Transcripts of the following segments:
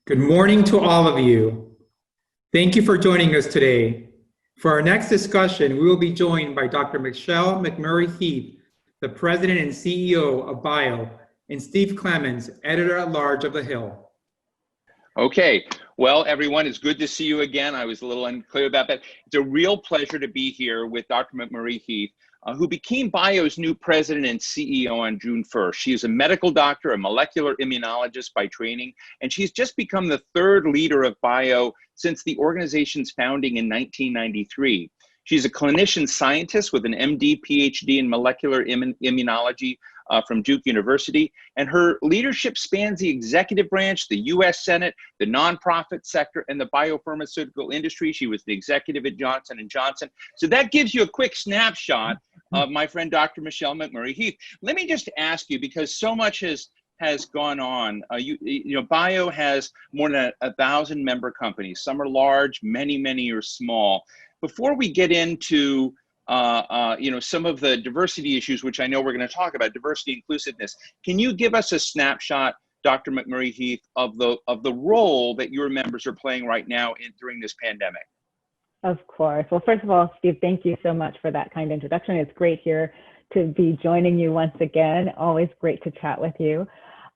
Good morning to all of you. Thank you for joining us today. For our next discussion, we will be joined by Dr. Michelle McMurry-Heath, the President and CEO of BIO, and Steve Clemons, Editor-at-Large of The Hill. Okay, well, everyone, it's good to see you again. I was a little unclear about that. It's a real pleasure to be here with Dr. McMurry-Heath, who became BIO's new president and CEO on June 1st. She is a medical doctor, a molecular immunologist by training, and she's just become the third leader of BIO since the organization's founding in 1993. She's a clinician scientist with an MD, PhD in molecular immunology from Duke University, and her leadership spans the executive branch, the US Senate, the nonprofit sector, and the biopharmaceutical industry. She was the executive at Johnson & Johnson. So that gives you a quick snapshot of my friend, Dr. Michelle McMurry-Heath. Let me just ask you, because so much has gone on. You know, BIO has more than 1,000 member companies. Some are large, many are small. Before we get into you know, some of the diversity issues, which I know we're going to talk about, diversity, inclusiveness. Can you give us a snapshot, Dr. McMurry-Heath, of the role that your members are playing right now during this pandemic? Of course. Well, first of all, Steve, thank you so much for that kind introduction. It's great here to be joining you once again. Always great to chat with you.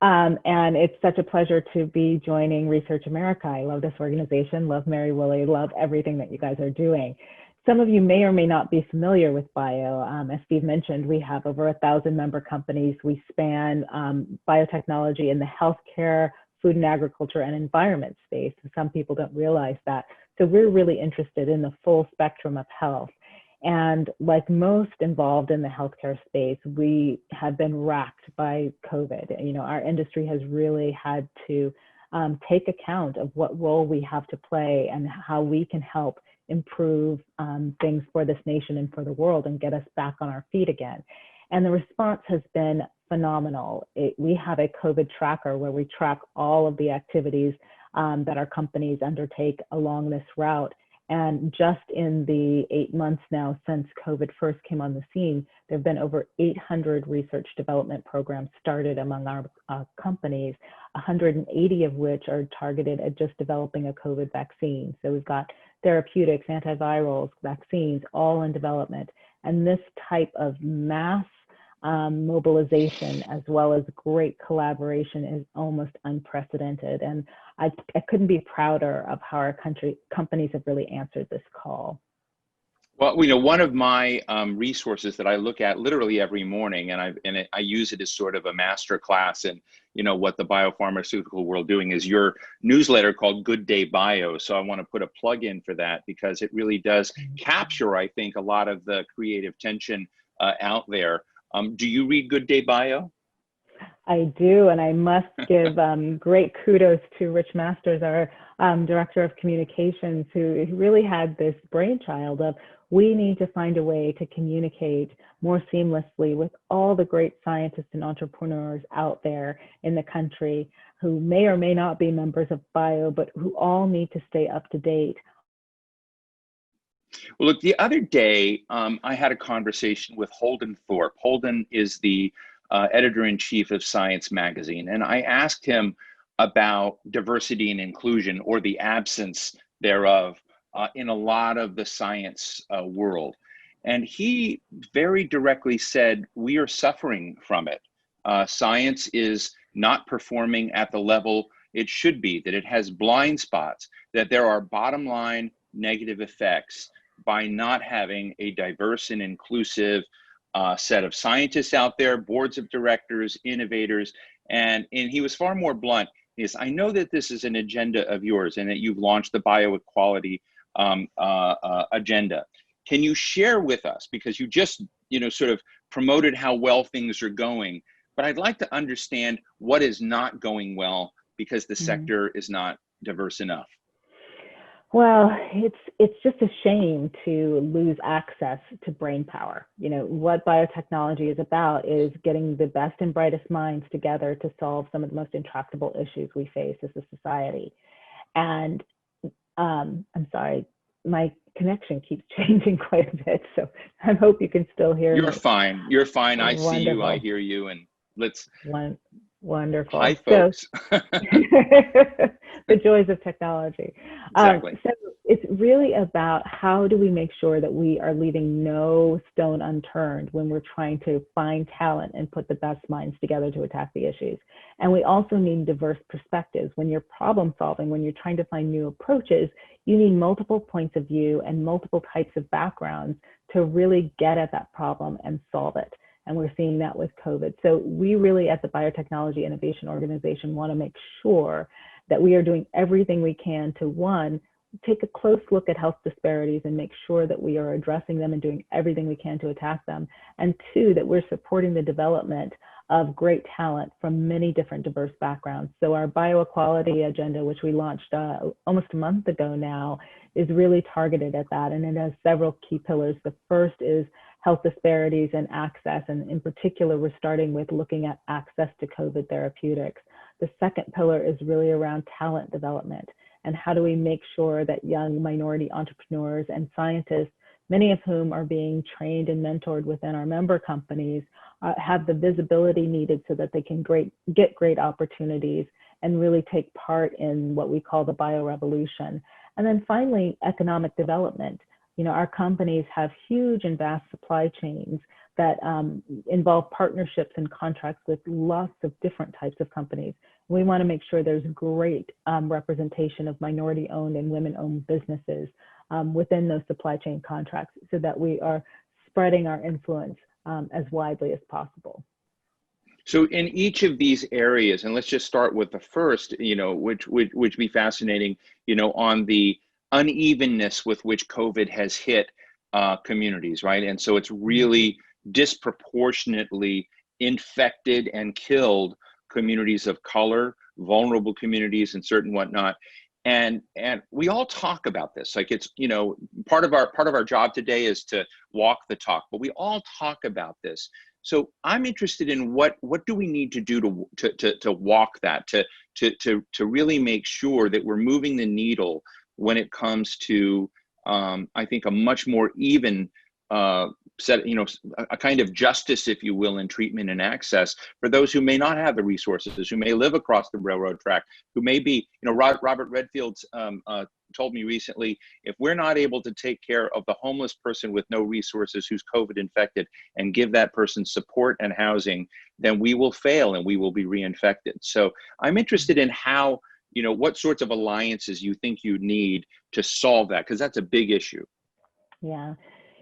And it's such a pleasure to be joining Research America. I love this organization, love Mary Willie, love everything that you guys are doing. Some of you may or may not be familiar with BIO. As Steve mentioned, we have over 1,000 member companies. We span biotechnology in the healthcare, food and agriculture, and environment space. Some people don't realize that. So we're really interested in the full spectrum of health. And like most involved in the healthcare space, we have been racked by COVID. You know, our industry has really had to take account of what role we have to play and how we can help improve things for this nation and for the world and get us back on our feet again. And the response has been phenomenal. We have a COVID tracker where we track all of the activities that our companies undertake along this route. And just in the 8 months now since COVID first came on the scene, there have been over 800 research development programs started among our companies, 180 of which are targeted at just developing a COVID vaccine. So we've got therapeutics, antivirals, vaccines, all in development. And this type of mass mobilization, as well as great collaboration, is almost unprecedented. And I couldn't be prouder of how our companies have really answered this call. Well, you know, one of my resources that I look at literally every morning, and I use it as sort of a master class in, you know, what the biopharmaceutical world doing, is your newsletter called Good Day Bio. So I want to put a plug in for that because it really does capture, I think, a lot of the creative tension out there. Do you read Good Day Bio? I do, and I must give great kudos to Rich Masters, our Director of Communications, who really had this brainchild of, we need to find a way to communicate more seamlessly with all the great scientists and entrepreneurs out there in the country who may or may not be members of BIO, but who all need to stay up to date. Well, look, the other day, I had a conversation with Holden Thorpe. Holden is the editor-in-chief of Science magazine, and I asked him about diversity and inclusion, or the absence thereof, in a lot of the science world. And he very directly said, we are suffering from it. Science is not performing at the level it should be, that it has blind spots, that there are bottom line negative effects by not having a diverse and inclusive set of scientists out there, boards of directors, innovators, and he was far more blunt. He says, I know that this is an agenda of yours and that you've launched the bioequality agenda. Can you share with us, because you just, you know, sort of promoted how well things are going, but I'd like to understand what is not going well because the sector is not diverse enough. Well, it's just a shame to lose access to brain power. You know, what biotechnology is about is getting the best and brightest minds together to solve some of the most intractable issues we face as a society. And I'm sorry, my connection keeps changing quite a bit, so I hope you can still hear me. You're fine. You're fine. I Wonderful. see you. I hear you. And let's. Wonderful. Hi, folks. the joys of technology. Exactly. So it's really about how do we make sure that we are leaving no stone unturned when we're trying to find talent and put the best minds together to attack the issues. And we also need diverse perspectives. When you're problem solving, when you're trying to find new approaches, you need multiple points of view and multiple types of backgrounds to really get at that problem and solve it. And we're seeing that with COVID. So we really, as a biotechnology innovation organization, want to make sure that we are doing everything we can to, one, take a close look at health disparities and make sure that we are addressing them and doing everything we can to attack them. And two, that we're supporting the development of great talent from many different diverse backgrounds. So our bioequality agenda, which we launched almost a month ago now, is really targeted at that. And it has several key pillars. The first is health disparities and access. And in particular, we're starting with looking at access to COVID therapeutics. The second pillar is really around talent development. And how do we make sure that young minority entrepreneurs and scientists, many of whom are being trained and mentored within our member companies, have the visibility needed so that they can get great opportunities and really take part in what we call the biorevolution. And then finally, economic development. You know, our companies have huge and vast supply chains that involve partnerships and contracts with lots of different types of companies. We want to make sure there's great representation of minority-owned and women-owned businesses within those supply chain contracts so that we are spreading our influence as widely as possible. So in each of these areas, and let's just start with the first, you know, which would be fascinating, you know, on the unevenness with which COVID has hit communities, right? And so it's really disproportionately infected and killed communities of color, vulnerable communities, and certain whatnot. And we all talk about this, like it's, you know, part of our job today is to walk the talk, but we all talk about this. So I'm interested in what do we need to do to walk that, to really make sure that we're moving the needle when it comes to I think a much more even set, you know, a kind of justice, if you will, in treatment and access for those who may not have the resources, who may live across the railroad track, who may be, you know, Robert Redfield's told me recently, if we're not able to take care of the homeless person with no resources who's COVID infected and give that person support and housing, then we will fail and we will be reinfected. So I'm interested in how, you know, what sorts of alliances you think you need to solve that, because that's a big issue. Yeah.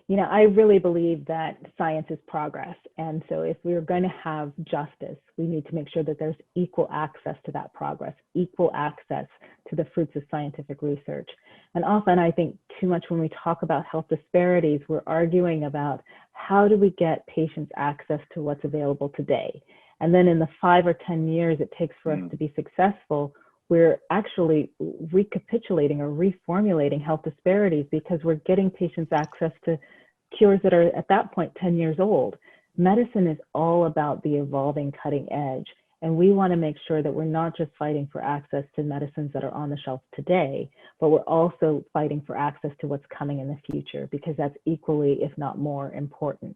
You know, I really believe that science is progress. And so if we're going to have justice, we need to make sure that there's equal access to that progress, equal access to the fruits of scientific research. And often I think too much when we talk about health disparities, we're arguing about how do we get patients access to what's available today? And then in the 5 or 10 years it takes for us to be successful, we're actually recapitulating or reformulating health disparities because we're getting patients access to cures that are at that point 10 years old. Medicine is all about the evolving cutting edge. And we want to make sure that we're not just fighting for access to medicines that are on the shelf today, but we're also fighting for access to what's coming in the future, because that's equally, if not more, important.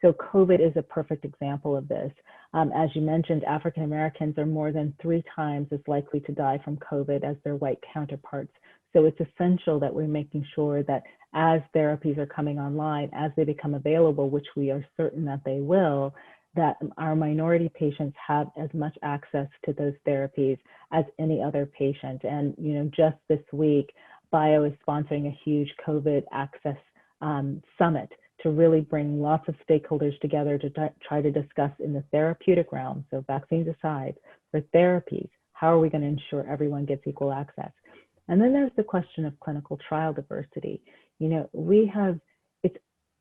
So COVID is a perfect example of this. As you mentioned, African Americans are more than 3 times as likely to die from COVID as their white counterparts. So it's essential that we're making sure that as therapies are coming online, as they become available, which we are certain that they will, that our minority patients have as much access to those therapies as any other patient. And, you know, just this week, Bio is sponsoring a huge COVID access summit to really bring lots of stakeholders together to try to discuss in the therapeutic realm, so vaccines aside, for therapies, how are we going to ensure everyone gets equal access? And then there's the question of clinical trial diversity. You know, we have,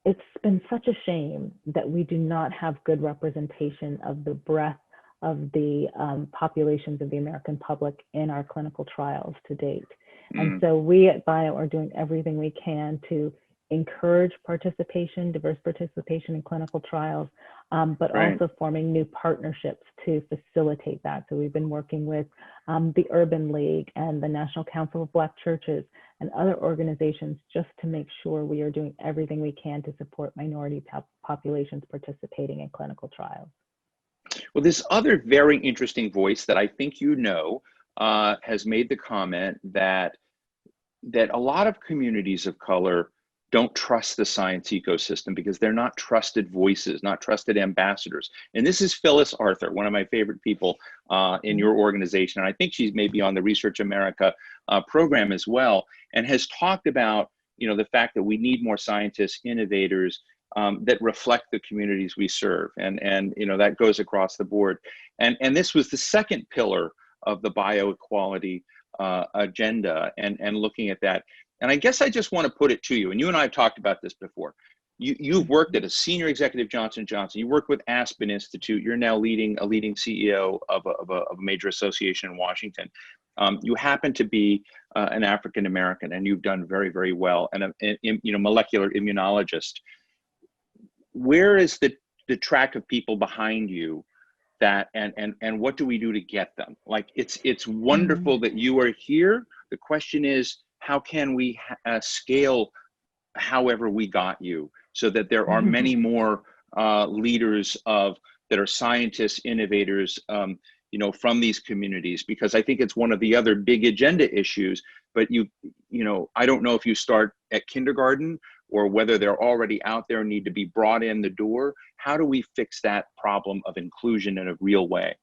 it's been such a shame that we do not have good representation of the breadth of the populations of the American public in our clinical trials to date. And so we at Bio are doing everything we can to encourage participation, diverse participation in clinical trials, but also forming new partnerships to facilitate that. So we've been working with the Urban League and the National Council of Black Churches and other organizations just to make sure we are doing everything we can to support minority populations participating in clinical trials. Well, this other very interesting voice that I think you know, has made the comment that a lot of communities of color don't trust the science ecosystem because they're not trusted voices, not trusted ambassadors. And this is Phyllis Arthur, one of my favorite people in your organization. And I think she's maybe on the Research America program as well, and has talked about, the fact that we need more scientists, innovators that reflect the communities we serve. And that goes across the board. And this was the second pillar of the bioequality agenda, and looking at that. And I guess I just want to put it to you, and you and I have talked about this before. You've worked at a senior executive Johnson & Johnson. You worked with Aspen Institute. You're now a leading CEO of a major association in Washington. You happen to be an African American, and you've done very, very well. And molecular immunologist. Where is the track of people behind you? That and what do we do to get them? Like, it's wonderful that you are here. The question is, how can we scale however we got you, so that there are many more leaders that are scientists, innovators, from these communities? Because I think it's one of the other big agenda issues. But I don't know if you start at kindergarten or whether they're already out there and need to be brought in the door. How do we fix that problem of inclusion in a real way?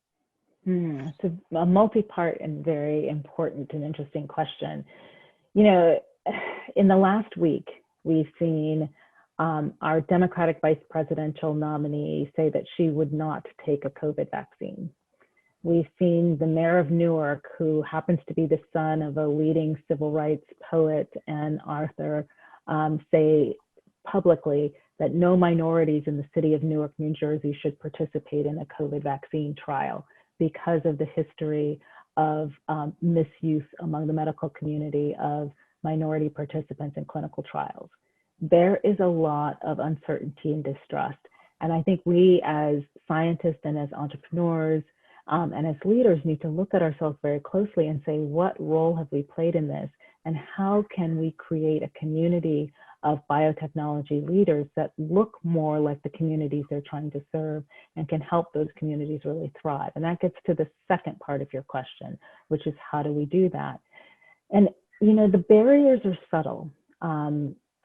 It's a multi-part and very important and interesting question. In the last week, we've seen our Democratic vice presidential nominee say that she would not take a COVID vaccine. We've seen the mayor of Newark, who happens to be the son of a leading civil rights poet and author, say publicly that no minorities in the city of Newark, New Jersey should participate in a COVID vaccine trial because of the history of misuse among the medical community of minority participants in clinical trials. There is a lot of uncertainty and distrust. And I think we as scientists and as entrepreneurs and as leaders need to look at ourselves very closely and say, what role have we played in this? And how can we create a community of biotechnology leaders that look more like the communities they're trying to serve and can help those communities really thrive? And that gets to the second part of your question, which is how do we do that? And, the barriers are subtle.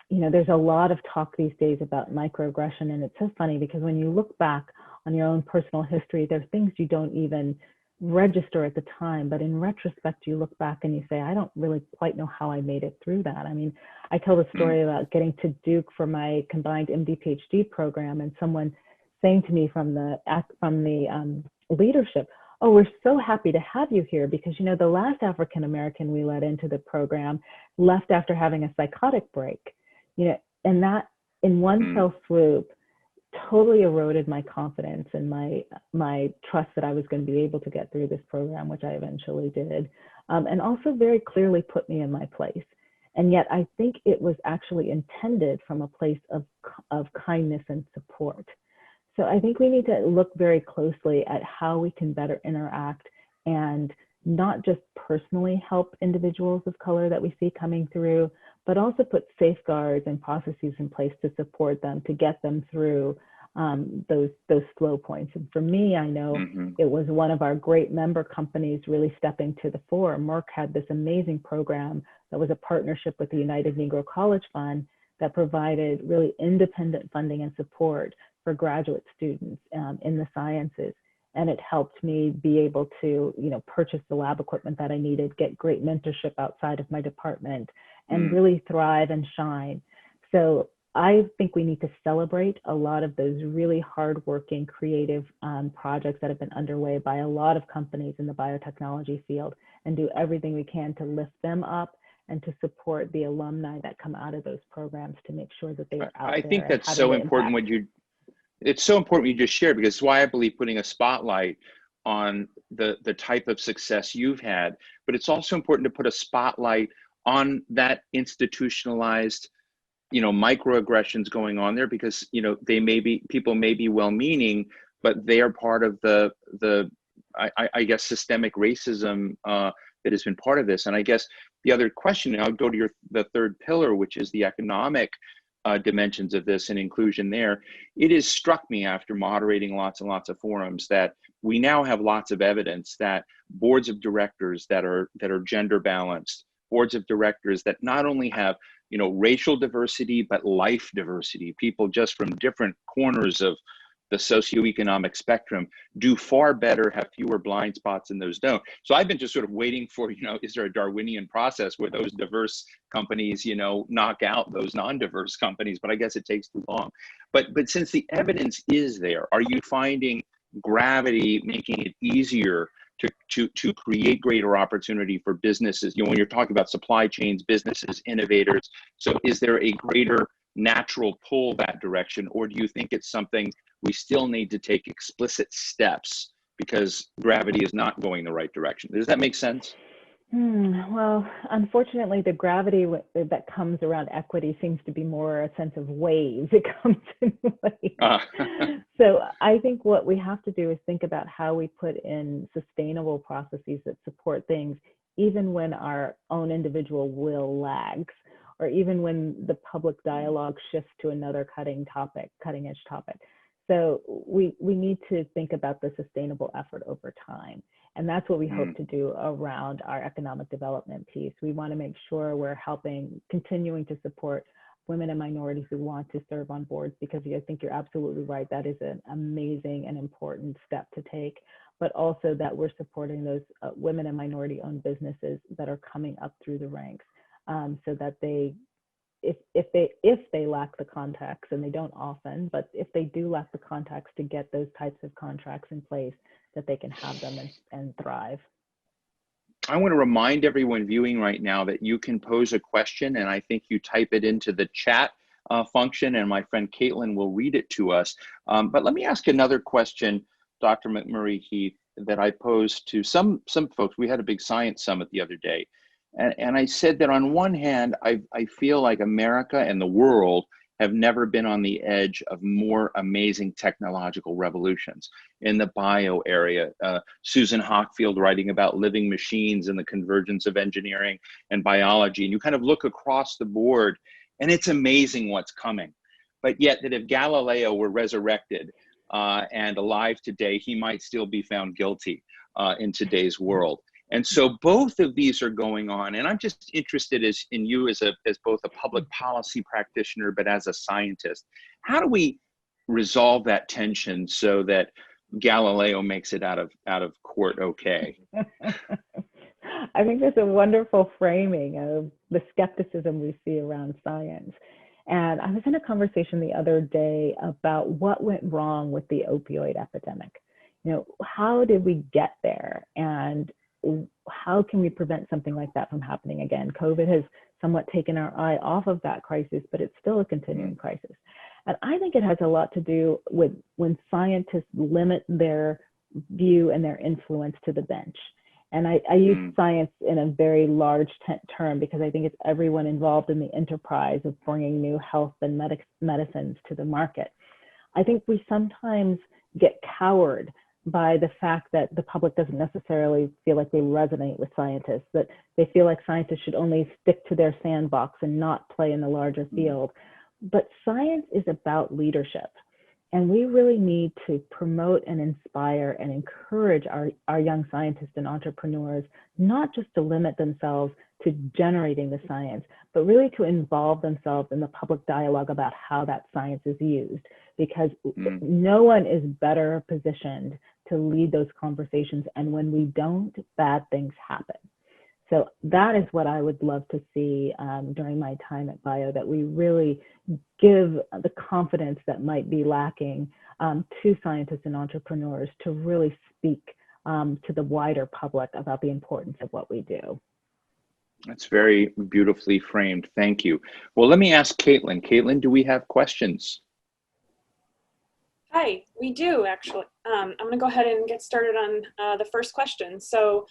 There's a lot of talk these days about microaggression, and it's so funny because when you look back on your own personal history, there's things you don't even register at the time, but in retrospect, you look back and you say, I don't really quite know how I made it through that. I mean, I tell the story about getting to Duke for my combined MD PhD program, and someone saying to me from the leadership, oh, we're so happy to have you here because, the last African American we let into the program left after having a psychotic break, and that in one fell swoop totally eroded my confidence and my trust that I was going to be able to get through this program, which I eventually did, and also very clearly put me in my place. And yet I think it was actually intended from a place of kindness and support. So I think we need to look very closely at how we can better interact and not just personally help individuals of color that we see coming through, but also put safeguards and processes in place to support them, to get them through those slow points. And for me, I know it was one of our great member companies really stepping to the fore. Merck had this amazing program that was a partnership with the United Negro College Fund that provided really independent funding and support for graduate students in the sciences. And it helped me be able to, purchase the lab equipment that I needed, get great mentorship outside of my department, and really thrive and shine. So I think we need to celebrate a lot of those really hardworking, creative projects that have been underway by a lot of companies in the biotechnology field, and do everything we can to lift them up and to support the alumni that come out of those programs to make sure that they are out there. I think that's so important it's so important what you just shared, because it's why I believe putting a spotlight on the type of success you've had, but it's also important to put a spotlight on that institutionalized, microaggressions going on there, because, people may be well-meaning, but they are part of the I guess, systemic racism that has been part of this. And I guess the other question, and I'll go to the third pillar, which is the economic dimensions of this and inclusion there. It has struck me after moderating lots and lots of forums that we now have lots of evidence that boards of directors that are gender balanced, boards of directors that not only have, you know, racial diversity, but life diversity, people just from different corners of the socioeconomic spectrum do far better, have fewer blind spots, and those don't. So I've been just sort of waiting for, you know, is there a Darwinian process where those diverse companies, you know, knock out those non-diverse companies? But I guess it takes too long. But since the evidence is there, are you finding gravity making it easier to create greater opportunity for businesses? You know, when you're talking about supply chains, businesses, innovators, so is there a greater natural pull that direction, or do you think it's something we still need to take explicit steps because gravity is not going the right direction? Does that make sense? Well, unfortunately, the gravity that comes around equity seems to be more a sense of waves. It comes in waves. So I think what we have to do is think about how we put in sustainable processes that support things, even when our own individual will lags, or even when the public dialogue shifts to another cutting edge topic. So we need to think about the sustainable effort over time. And that's what we hope to do around our economic development piece. We want to make sure we're continuing to support women and minorities who want to serve on boards, because I think you're absolutely right. That is an amazing and important step to take, but also that we're supporting those women and minority-owned businesses that are coming up through the ranks, so that if they lack the contacts, and they don't often, but if they do lack the contacts to get those types of contracts in place, that they can have them and thrive. I want to remind everyone viewing right now that you can pose a question, and I think you type it into the chat function, and my friend Caitlin will read it to us. But let me ask another question, Dr. McMurry-Heath, that I posed to some folks. We had a big science summit the other day, and I said that on one hand, I feel like America and the world have never been on the edge of more amazing technological revolutions. In the bio area, Susan Hockfield writing about living machines and the convergence of engineering and biology, and you kind of look across the board, and it's amazing what's coming. But yet that if Galileo were resurrected and alive today, he might still be found guilty in today's world. And so both of these are going on, and I'm just interested in you as both a public policy practitioner, but as a scientist. How do we resolve that tension so that Galileo makes it out of court okay? I think there's a wonderful framing of the skepticism we see around science. And I was in a conversation the other day about what went wrong with the opioid epidemic. You know, how did we get there? And how can we prevent something like that from happening again? COVID has somewhat taken our eye off of that crisis, but it's still a continuing crisis. And I think it has a lot to do with when scientists limit their view and their influence to the bench. And I use science in a very large term because I think it's everyone involved in the enterprise of bringing new health and medicines to the market. I think we sometimes get cowed by the fact that the public doesn't necessarily feel like they resonate with scientists, that they feel like scientists should only stick to their sandbox and not play in the larger field. But science is about leadership. And we really need to promote and inspire and encourage our young scientists and entrepreneurs, not just to limit themselves to generating the science, but really to involve themselves in the public dialogue about how that science is used, because no one is better positioned to lead those conversations. And when we don't, bad things happen. So that is what I would love to see during my time at Bio, that we really give the confidence that might be lacking to scientists and entrepreneurs to really speak to the wider public about the importance of what we do. That's very beautifully framed. Thank you. Well, let me ask Caitlin. Caitlin, do we have questions? Hi, we do actually. I'm going to go ahead and get started on the first question. So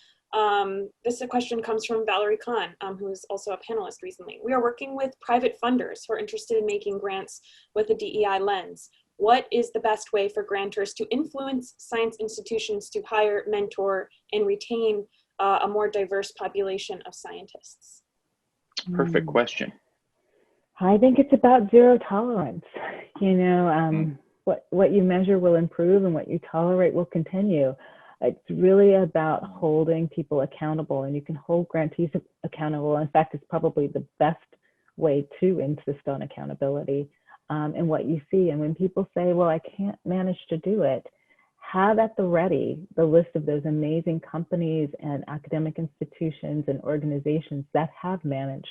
this question comes from Valerie Kahn, who is also a panelist recently. We are working with private funders who are interested in making grants with a DEI lens. What is the best way for grantors to influence science institutions to hire, mentor, and retain a more diverse population of scientists? Perfect question. I think it's about zero tolerance. You know, what you measure will improve and what you tolerate will continue. It's really about holding people accountable, and you can hold grantees accountable. In fact, it's probably the best way to insist on accountability in what you see. And when people say, well, I can't manage to do it, have at the ready the list of those amazing companies and academic institutions and organizations that have managed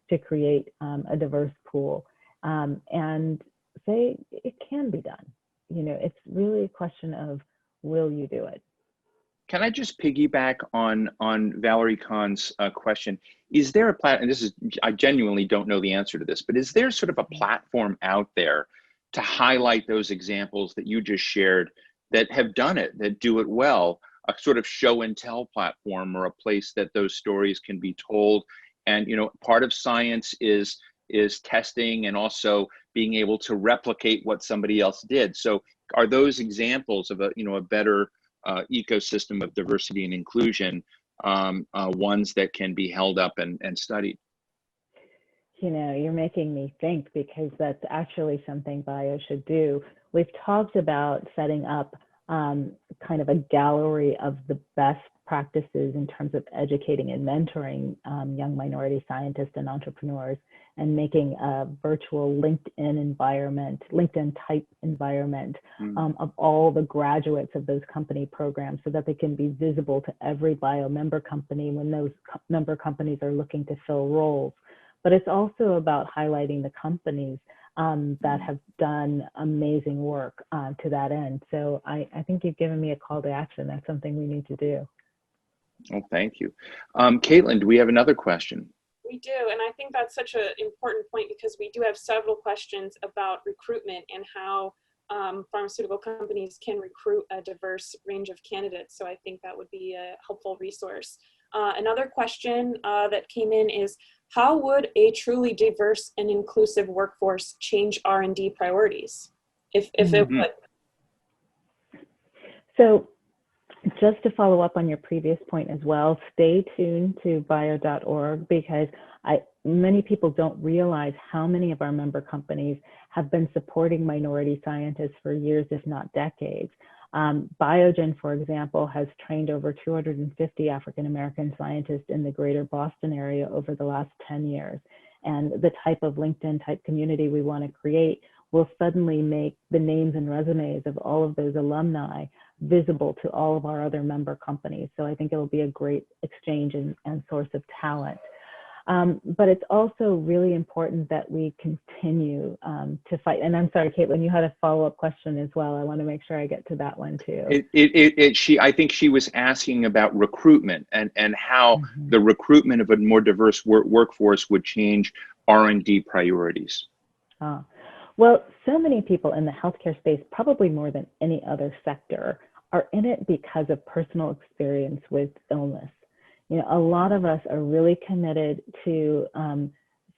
to create a diverse pool, and say it can be done. You know, it's really a question of, will you do it? Can I just piggyback on Valerie Kahn's question? Is there a platform, and this is, I genuinely don't know the answer to this, but is there sort of a platform out there to highlight those examples that you just shared that have done it, that do it well, a sort of show and tell platform, or a place that those stories can be told? And, you know, part of science is testing and also being able to replicate what somebody else did. So are those examples of a, you know, a better ecosystem of diversity and inclusion, ones that can be held up and studied? You know, you're making me think, because that's actually something bio should do. We've talked about setting up kind of a gallery of the best practices in terms of educating and mentoring young minority scientists and entrepreneurs, and making a virtual LinkedIn environment, LinkedIn type environment of all the graduates of those company programs, so that they can be visible to every bio member company when those member companies are looking to fill roles. But it's also about highlighting the companies that have done amazing work to that end. So I think you've given me a call to action. That's something we need to do. Oh, thank you. Caitlin, do we have another question? We do, and I think that's such an important point, because we do have several questions about recruitment and how pharmaceutical companies can recruit a diverse range of candidates. So I think that would be a helpful resource. Another question that came in is, how would a truly diverse and inclusive workforce change R&D priorities, if it would? So just to follow up on your previous point as well, stay tuned to bio.org, because many people don't realize how many of our member companies have been supporting minority scientists for years, if not decades. Biogen, for example, has trained over 250 African-American scientists in the greater Boston area over the last 10 years. And the type of LinkedIn type community we want to create will suddenly make the names and resumes of all of those alumni visible to all of our other member companies. So I think it will be a great exchange and source of talent. But it's also really important that we continue to fight. And I'm sorry, Caitlin, you had a follow-up question as well. I want to make sure I get to that one too. I think she was asking about recruitment and how the recruitment of a more diverse workforce would change R&D priorities. Well, so many people in the healthcare space, probably more than any other sector, are in it because of personal experience with illness. You know, a lot of us are really committed to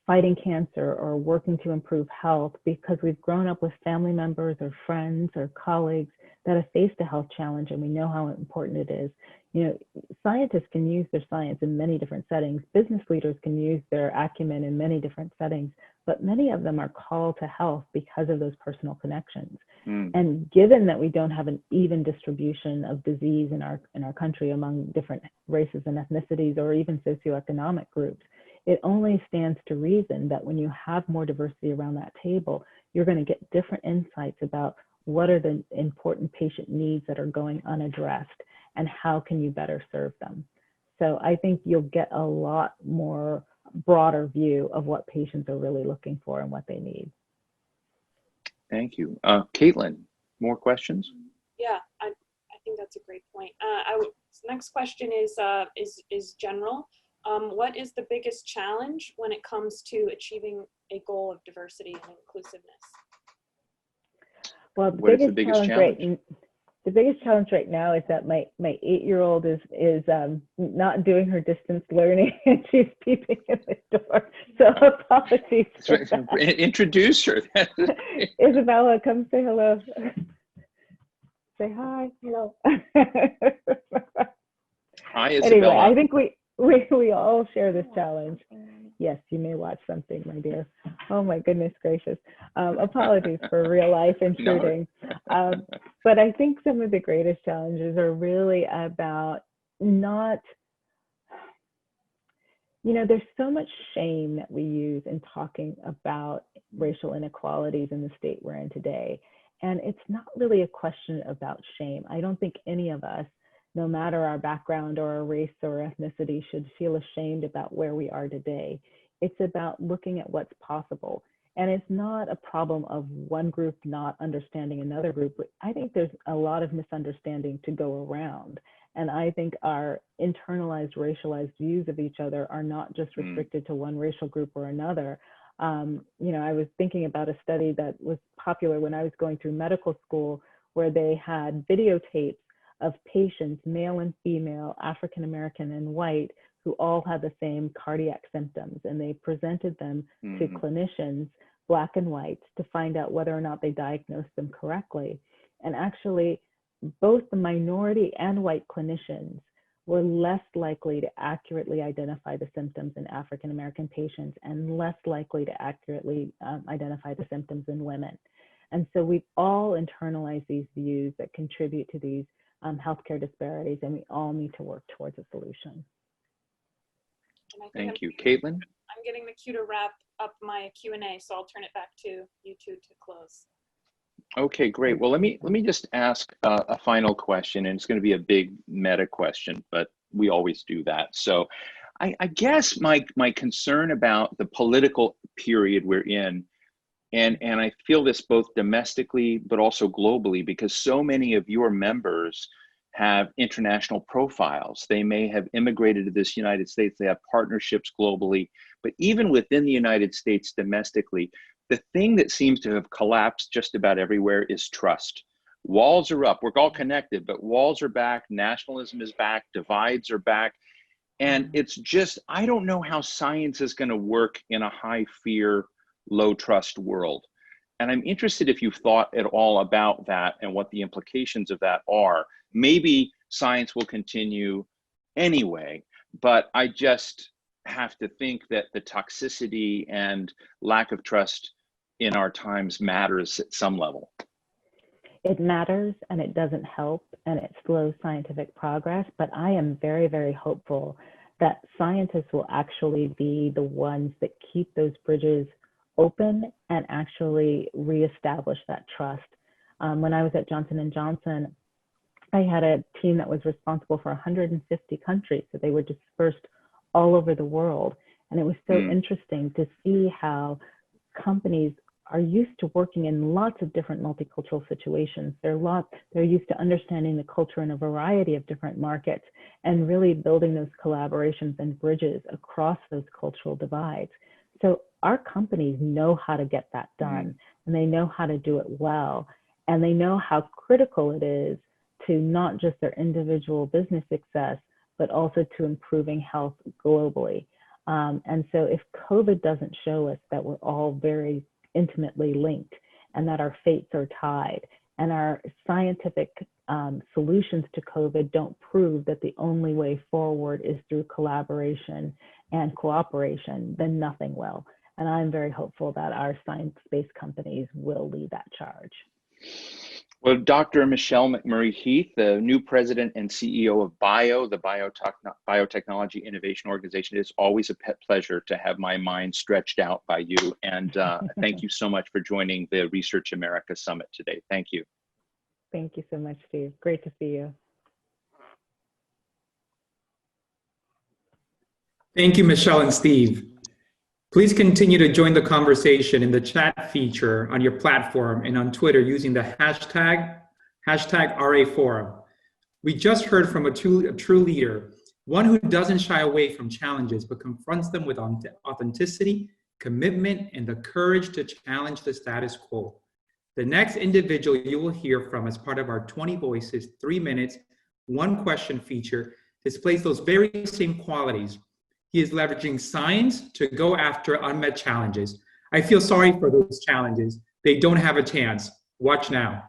fighting cancer or working to improve health because we've grown up with family members or friends or colleagues that have faced a health challenge, and we know how important it is. You know, scientists can use their science in many different settings. Business leaders can use their acumen in many different settings, but many of them are called to health because of those personal connections. And given that we don't have an even distribution of disease in our country among different races and ethnicities, or even socioeconomic groups, it only stands to reason that when you have more diversity around that table, you're going to get different insights about what are the important patient needs that are going unaddressed, and how can you better serve them. So I think you'll get a lot more broader view of what patients are really looking for and what they need. Thank you. Caitlin, more questions? Yeah, I think that's a great point. Next question is general. What is the biggest challenge when it comes to achieving a goal of diversity and inclusiveness? Well, the biggest challenge right now is that my 8-year-old is not doing her distance learning, and she's peeping in the door. So apologies. Introduce her. Isabella, come say hello. Say hi. Hello. Hi, Isabella. Anyway, I think we all share this challenge. Yes, you may watch something, my dear. Oh my goodness gracious. Apologies for real life intruding. But I think some of the greatest challenges are really about not, there's so much shame that we use in talking about racial inequalities in the state we're in today. And it's not really a question about shame. I don't think any of us, no matter our background or our race or ethnicity, should feel ashamed about where we are today. It's about looking at what's possible. And it's not a problem of one group not understanding another group. I think there's a lot of misunderstanding to go around. And I think our internalized, racialized views of each other are not just restricted to one racial group or another. I was thinking about a study that was popular when I was going through medical school, where they had videotapes of patients, male and female, African American and white, who all had the same cardiac symptoms, and they presented them to clinicians, black and white, to find out whether or not they diagnosed them correctly. And actually, both the minority and white clinicians were less likely to accurately identify the symptoms in African American patients and less likely to accurately identify the symptoms in women. And so we've all internalized these views that contribute to these healthcare disparities, and we all need to work towards a solution. Thank you. Caitlin? I'm getting the cue to wrap up my Q&A, so I'll turn it back to you two to close. Okay, great. Well, let me just ask a final question, and it's going to be a big meta question, but we always do that. So I guess my concern about the political period we're in, and I feel this both domestically but also globally, because so many of your members have international profiles. They may have immigrated to this United States, they have partnerships globally, but even within the United States domestically, the thing that seems to have collapsed just about everywhere is trust. Walls are up, we're all connected, but walls are back, nationalism is back, divides are back. And it's just, I don't know how science is gonna work in a high fear, low trust world. And I'm interested if you've thought at all about that and what the implications of that are. Maybe science will continue anyway, but I just have to think that the toxicity and lack of trust in our times matters at some level. It matters, and it doesn't help, and it slows scientific progress, but I am very, very hopeful that scientists will actually be the ones that keep those bridges open and actually reestablish that trust. When I was at Johnson & Johnson, I had a team that was responsible for 150 countries, so they were dispersed all over the world. And it was so interesting to see how companies are used to working in lots of different multicultural situations. They're used to understanding the culture in a variety of different markets and really building those collaborations and bridges across those cultural divides. So our companies know how to get that done, and they know how to do it well, and they know how critical it is to not just their individual business success, but also to improving health globally. And so if COVID doesn't show us that we're all very intimately linked and that our fates are tied, and our scientific solutions to COVID don't prove that the only way forward is through collaboration and cooperation, then nothing will. And I'm very hopeful that our science-based companies will lead that charge. Well, Dr. Michelle McMurry-Heath, the new president and CEO of BIO, the Biotechnology Innovation Organization, it is always a pleasure to have my mind stretched out by you. And thank you so much for joining the Research America Summit today. Thank you. Thank you so much, Steve. Great to see you. Thank you, Michelle and Steve. Please continue to join the conversation in the chat feature on your platform and on Twitter using the hashtag #RAForum. We just heard from a true leader, one who doesn't shy away from challenges, but confronts them with authenticity, commitment, and the courage to challenge the status quo. The next individual you will hear from as part of our 20 Voices, 3 minutes, 1 question feature displays those very same qualities. He is leveraging science to go after unmet challenges. I feel sorry for those challenges. They don't have a chance. Watch now.